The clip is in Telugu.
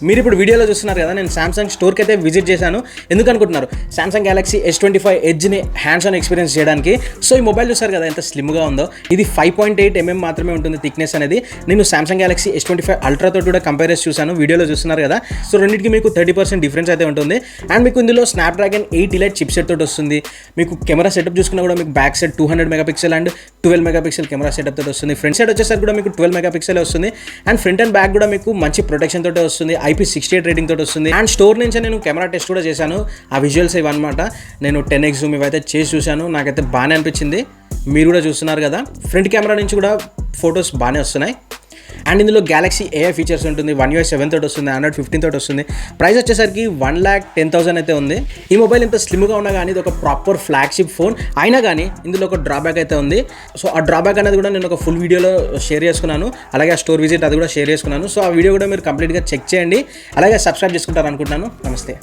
మీరు ఇప్పుడు వీడియోలో చూస్తున్నారు కదా, నేను సామ్సంగ్ స్టోర్కి అయితే విజిట్ చేశాను. ఎందుకు అనుకుంటున్నారు? సామ్సంగ్ గ్యాలక్సీ S25 ఎడ్జ్ని హ్యాండ్స్ ఆన్ ఎక్స్పీరియన్స్ చేయడానికి. సో ఈ మొబైల్ చూసారు కదా ఎంత స్లిమ్గా ఉందో. ఇది 5.8 mm మాత్రమే ఉంటుంది థిక్నెస్ అనేది. నేను సామ్సంగ్ గ్యాలక్సీ S25 అల్ట్రా తోటి కూడా కంపేర్ చేసి చూసాను, వీడియోలో చూస్తున్నారు కదా. సో రెండింటికి మీకు 30% డిఫరెన్స్ అయితే ఉంటుంది. అండ్ మీకు ఇందులో స్నాప్డ్రాగన్ 8 Elite చిప్సెట్ తోటి వస్తుంది. మీకు కెమెరా సెటప్ చూసుకున్నా కూడా మీకు back side 200 megapixel and 12 megapixel camera setup తోటి వస్తుంది. ఫ్రంట్ సైడ్ వచ్చేసరికి కూడా మీకు 12 మెగాపిక్సెల్ వస్తుంది. అండ్ ఫ్రంట్ అండ్ బ్యాక్ కూడా మీకు మంచి ప్రొటెక్షన్ తోటి వస్తుంది. IP68 రేటింగ్ తోటి వస్తుంది. అండ్ స్టోర్ నుంచి నేను కెమెరా టెస్ట్ కూడా చేశాను. ఆ విజువల్స్ ఇవన్నమాట. నేను 10x జూమ్ ఇవైతే చేసి చూశాను. నాకైతే బాగానే అనిపించింది. మీరు కూడా చూస్తున్నారు కదా, ఫ్రంట్ కెమెరా నుంచి కూడా ఫొటోస్ బాగానే వస్తున్నాయి. అండ్ ఇందులో గ్యాలక్సీ AI ఫీచర్స్ ఉంటుంది. One UI 7 తోటి వస్తుంది, Android 15 తోటి వస్తుంది. ప్రైస్ వచ్చేసరికి 1,10,000 అయితే ఉంది. ఈ మొబైల్ ఇంత స్లిమ్గా ఉన్నా కానీ ఇది ఒక ప్రాపర్ ఫ్లాగ్షిప్ ఫోన్ అయినా కానీ ఇందులో ఒక డ్రాబ్యాక్ అయితే ఉంది. సో ఆ డ్రాబ్యాక్ అనేది కూడా నేను ఒక ఫుల్ వీడియోలో షేర్ చేసుకున్నాను. అలాగే ఆ స్టోర్ విజిట్ అది కూడా షేర్ చేసుకున్నాను. సో ఆ వీడియో కూడా మీరు కంప్లీట్గా చెక్ చేయండి. అలాగే సబ్స్క్రైబ్ చేసుకుంటారు అనుకుంటున్నాను. నమస్తే.